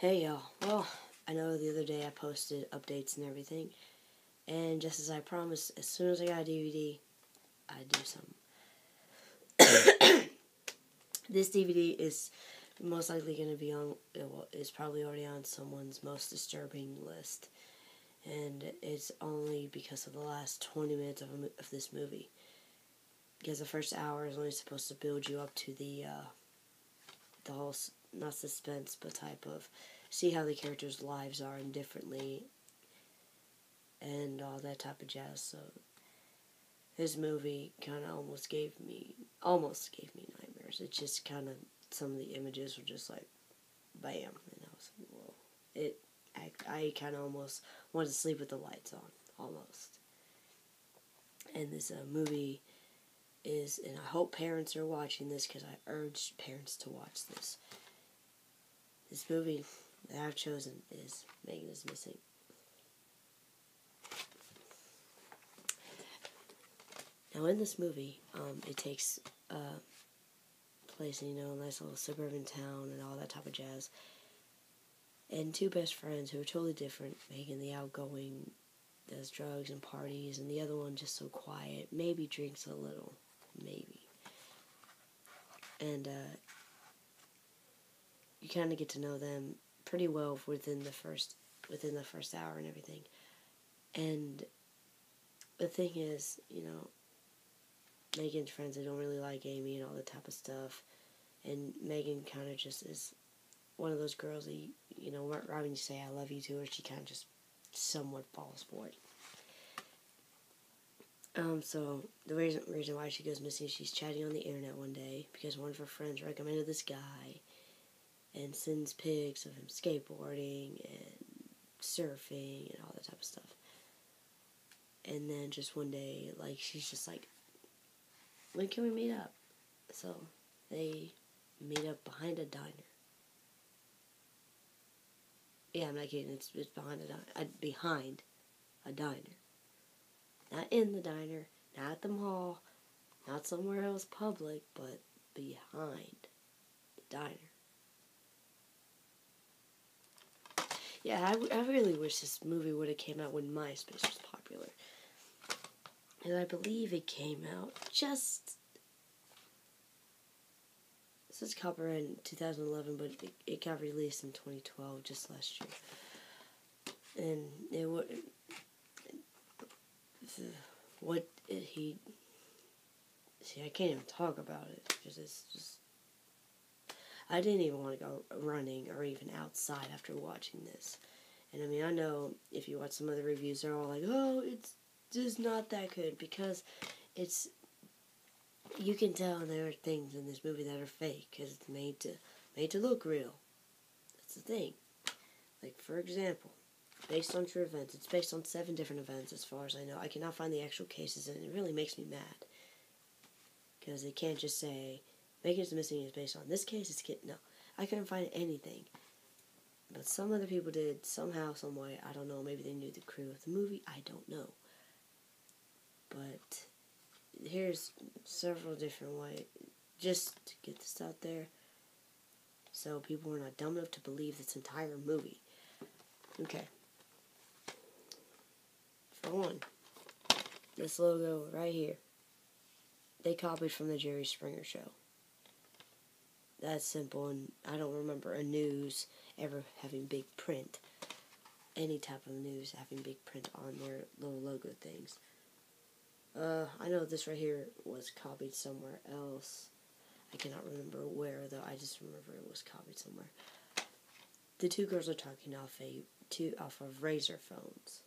Hey y'all, well, I know the other day I posted updates and everything, and just as I promised, as soon as I got a DVD, I'd do something. This DVD is most likely going to be on, well, it's probably already on someone's most disturbing list, and it's only because of the last 20 minutes of this movie. Because the first hour is only supposed to build you up to the whole, not suspense, but type of see how the characters' lives are indifferently and all that type of jazz. So this movie kind of almost gave me nightmares. It just kind of, some of the images were just like bam, and I was like, whoa. I kind of almost wanted to sleep with the lights on, almost. And this movie is, and I hope parents are watching this because I urge parents to watch this. This movie that I've chosen is Megan is Missing. Now in this movie, it takes place in, a nice little suburban town and all that type of jazz. And two best friends who are totally different. Megan, the outgoing, does drugs and parties, and the other one just so quiet, maybe drinks a little, maybe. And you kind of get to know them pretty well within the first hour and everything. And the thing is, Megan's friends, they don't really like Amy and all that type of stuff. And Megan kind of just is one of those girls that, right when you say I love you to her, she kind of just somewhat falls for it. So the reason why she goes missing, she's chatting on the internet one day because one of her friends recommended this guy and sends pics of him skateboarding and surfing and all that type of stuff. And then just one day, she's just like, when can we meet up? So they meet up behind a diner. Yeah, I'm not kidding. It's behind a diner. Not in the diner, not at the mall, not somewhere else public, but behind the diner. Yeah, I really wish this movie would have came out when MySpace was popular. And I believe it came out just... This is copyrighted in 2011, but it got released in 2012, just last year. And it would... See, I can't even talk about it, because it's just... I didn't even want to go running or even outside after watching this. And I know if you watch some of the reviews, they're all like, oh, it's just not that good, because it's... You can tell there are things in this movie that are fake, because it's made to look real. That's the thing. For example, based on true events. It's based on 7 different events, as far as I know. I cannot find the actual cases, and it really makes me mad. Because they can't just say, Megan is Missing is based on this case. No, I couldn't find anything. But some other people did, somehow, some way. I don't know, maybe they knew the crew of the movie. I don't know. But here's several different ways, just to get this out there, so people are not dumb enough to believe this entire movie. Okay. For one, this logo right here, they copied from the Jerry Springer Show. That's simple, and I don't remember a news ever having big print, any type of news having big print on their little logo things. I know this right here was copied somewhere else. I cannot remember where, though. I just remember it was copied somewhere. The two girls are talking off of Razor phones.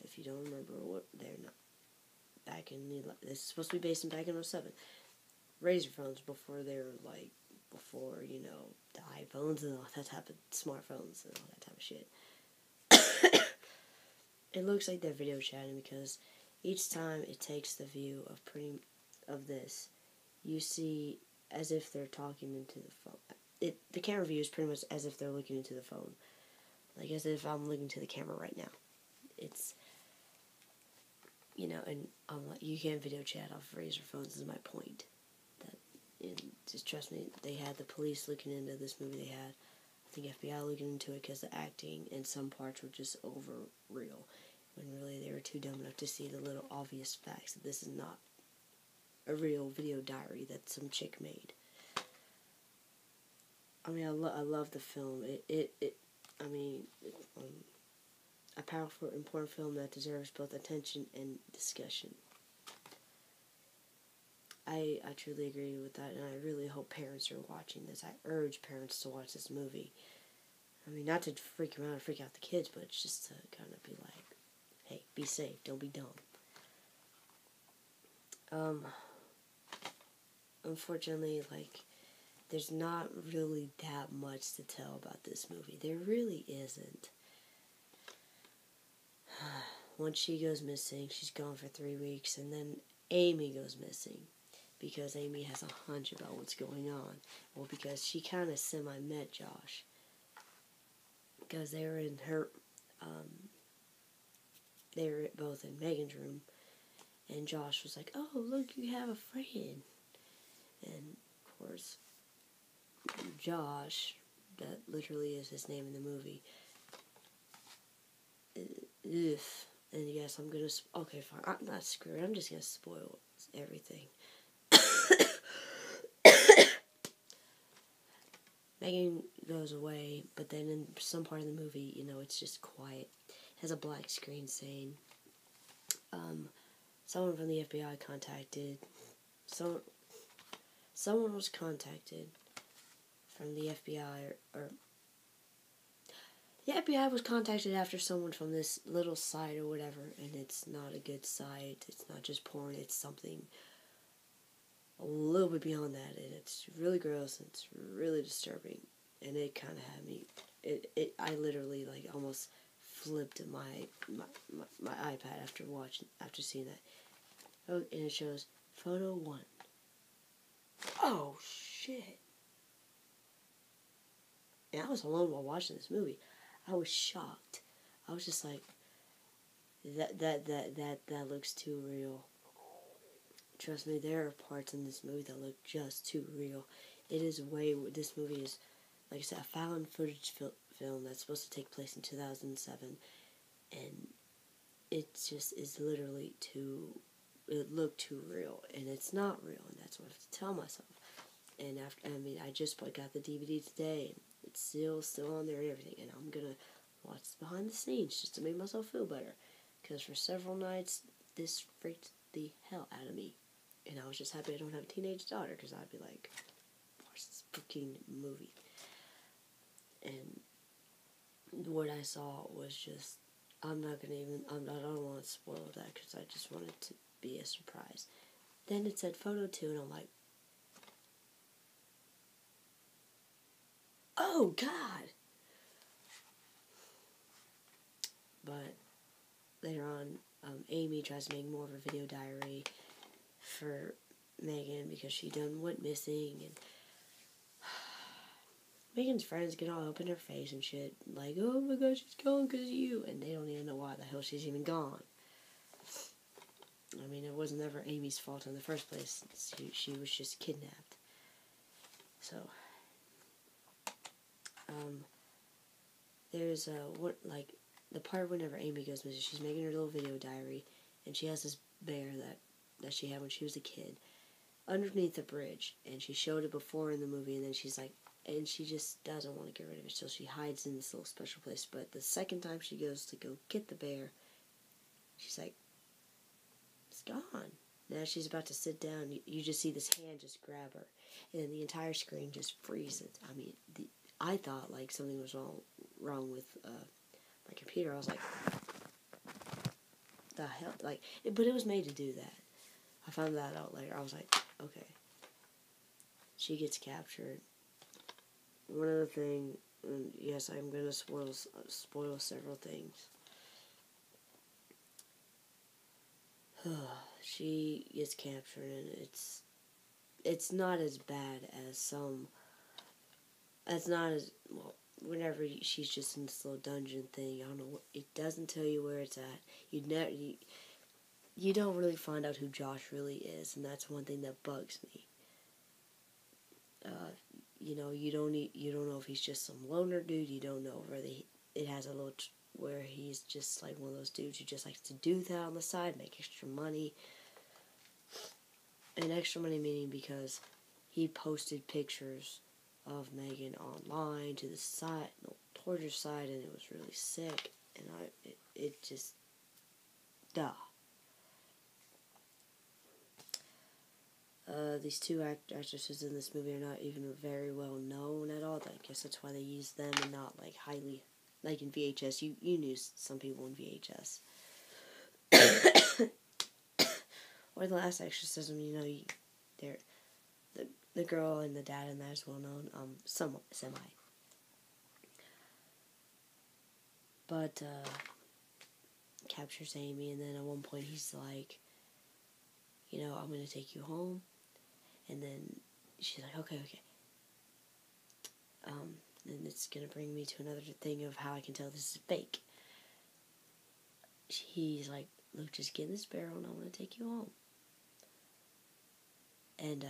If you don't remember what they're not. This is supposed to be based back in 07. Razor phones before they were the iPhones and all that type of smartphones and all that type of shit. It looks like they're video chatting because each time it takes the view of this, you see as if they're talking into the phone. The camera view is pretty much as if they're looking into the phone. Like as if I'm looking to the camera right now. It's, and I'm like, you can't video chat off Razor phones is my point. And just trust me, they had the police looking into this movie. They had the FBI looking into it because the acting in some parts were just over real, when really they were too dumb enough to see the little obvious facts that this is not a real video diary that some chick made. I mean, I love the film. A powerful, important film that deserves both attention and discussion. I truly agree with that, and I really hope parents are watching this. I urge parents to watch this movie. I mean, not to freak around and freak out the kids, but just to kind of be like, hey, be safe, don't be dumb. Unfortunately, like, there's not really that much to tell about this movie. There really isn't. Once she goes missing, she's gone for 3 weeks, and then Amy goes missing. Because Amy has a hunch about what's going on. Well, because she kind of semi-met Josh. Because they were in her, they were both in Megan's room. And Josh was like, oh, look, you have a friend. And, of course, Josh, that literally is his name in the movie. And yes, I'm gonna, okay, fine, I'm not screwed, I'm just gonna spoil everything. Megan goes away, but then in some part of the movie, it's just quiet. It has a black screen saying, someone from the FBI contacted, someone was contacted from the FBI, or the FBI was contacted after someone from this little site or whatever, and it's not a good site, it's not just porn, it's something a little bit beyond that, and it's really gross, and it's really disturbing, and it kind of had me, I literally, like, almost flipped my iPad after seeing that. Oh, and it shows photo 1. Oh, shit. And I was alone while watching this movie. I was shocked. I was just like, that looks too real. Trust me, there are parts in this movie that look just too real. This movie is, like I said, a found footage film that's supposed to take place in 2007, and it just is literally it looked too real, and it's not real, and that's what I have to tell myself. And I just got the DVD today, and it's still on there and everything, and I'm gonna watch behind the scenes just to make myself feel better, because for several nights, this freaked the hell out of me. And I was just happy I don't have a teenage daughter, because I'd be like, watch this freaking movie. And what I saw was just, I don't want to spoil that, because I just want it to be a surprise. Then it said photo 2, and I'm like, oh, God! But later on, Amy tries to make more of a video diary for Megan because she done went missing, and Megan's friends get all up in her face and shit, like, oh my gosh, she's gone because of you, and they don't even know why the hell she's even gone. I mean, it was never Amy's fault in the first place. She was just kidnapped. So, there's the part whenever Amy goes missing, she's making her little video diary, and she has this bear that she had when she was a kid underneath the bridge, and she showed it before in the movie, and then she's like, and she just doesn't want to get rid of it, so she hides in this little special place. But the second time she goes to go get the bear, she's like, it's gone. Now she's about to sit down, you just see this hand just grab her, and then the entire screen just freezes. I mean, I thought like something was wrong with my computer. I was like, the hell, like, but it was made to do that. I found that out later. I was like, okay. She gets captured. One other thing, and yes, I'm going to spoil several things. She gets captured, and it's not as bad as some. It's not as, well, whenever she's just in this little dungeon thing, I don't know, it doesn't tell you where it's at. You don't really find out who Josh really is, and that's one thing that bugs me. you don't know if he's just some loner dude. You don't know whether it has a little where he's just like one of those dudes who just likes to do that on the side, make extra money. And extra money meaning because he posted pictures of Megan online to the side, towards her side, and it was really sick. And it just, duh. These two actresses in this movie are not even very well known at all. I guess that's why they use them and not like highly, like in VHS. You knew some people in VHS. Or the Last Exorcism, they're the girl and the dad in that is well known, somewhat semi. But captures Amy, and then at one point he's like, I'm gonna take you home, and then she's like, okay. And it's gonna bring me to another thing of how I can tell this is fake. He's like, look, just get in this barrel, and I'm gonna take you home. And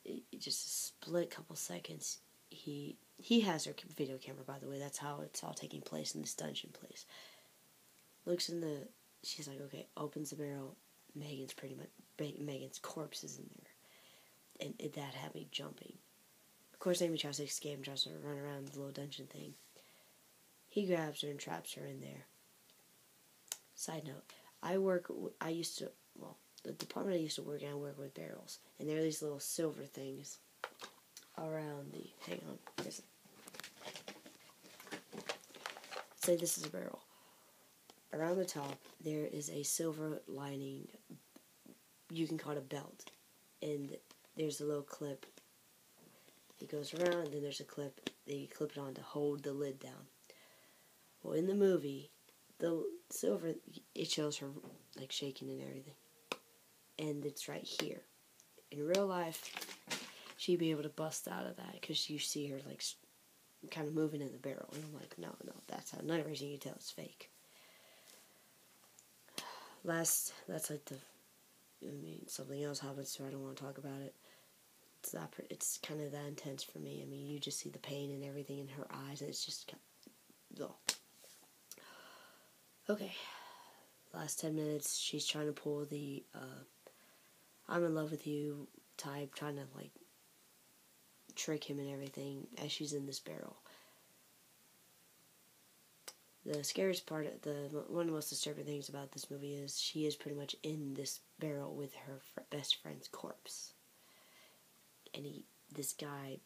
it just a split couple seconds. He has her video camera, by the way. That's how it's all taking place in this dungeon place. Looks in she's like, okay, opens the barrel. Megan's corpse is in there. And that had me jumping. Of course, Amy tries to escape and tries to run around the little dungeon thing. He grabs her and traps her in there. Side note, the department I used to work in, I work with barrels. And there are these little silver things around hang on, say this is a barrel. Around the top, there is a silver lining, you can call it a belt. And there's a little clip. It goes around, and then there's a clip that you clip it on to hold the lid down. Well, in the movie, the silver, it shows her, like, shaking and everything. And it's right here. In real life, she'd be able to bust out of that, because you see her, like, kind of moving in the barrel. And I'm like, no, that's another reason you can tell it's fake. That's like something else happens, so I don't want to talk about it. It's kind of that intense for me. I mean, you just see the pain and everything in her eyes, and it's just okay. Last 10 minutes, she's trying to pull the I'm in love with you type, trying to like trick him and everything as she's in this barrel. The scariest part, one of the most disturbing things about this movie is she is pretty much in this barrel with her best friend's corpse. And this guy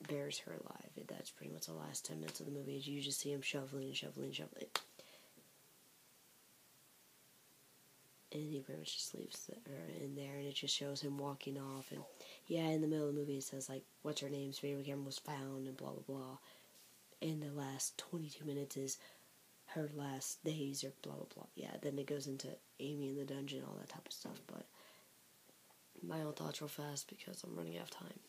buries her alive. That's pretty much the last 10 minutes of the movie. You just see him shoveling. And he pretty much just leaves her in there, and it just shows him walking off. And in the middle of the movie it says, like, what's her name's video camera was found, and blah, blah, blah. And the last 22 minutes is her last days, or blah, blah, blah. Yeah, then it goes into Amy in the dungeon, all that type of stuff. But my own thoughts real fast because I'm running out of time.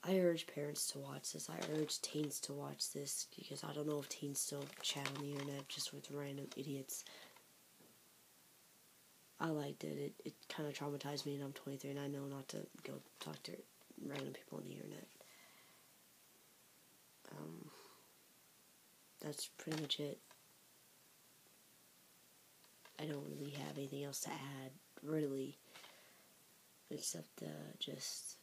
I urge parents to watch this. I urge teens to watch this because I don't know if teens still chat on the internet just with random idiots. I liked it. It kind of traumatized me, and I'm 23, and I know not to go talk to random people on the internet. That's pretty much it. I don't really have anything else to add, really, except just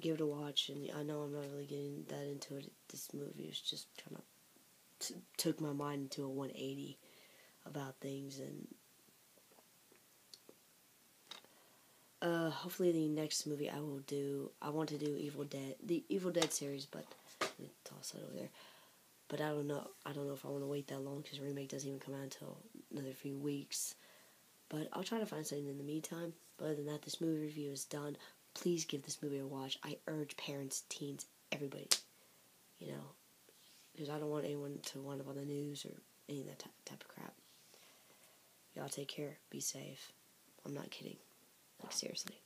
give it a watch. And I know I'm not really getting that into it. This movie was just kind of took my mind into a 180 about things, and hopefully the next movie I want to do the Evil Dead series, but let me toss that over there. But I don't know if I want to wait that long because the remake doesn't even come out until another few weeks. But I'll try to find something in the meantime. But other than that, this movie review is done. Please give this movie a watch. I urge parents, teens, everybody, because I don't want anyone to wind up on the news or any of that type of crap. Y'all take care. Be safe. I'm not kidding. Like, seriously.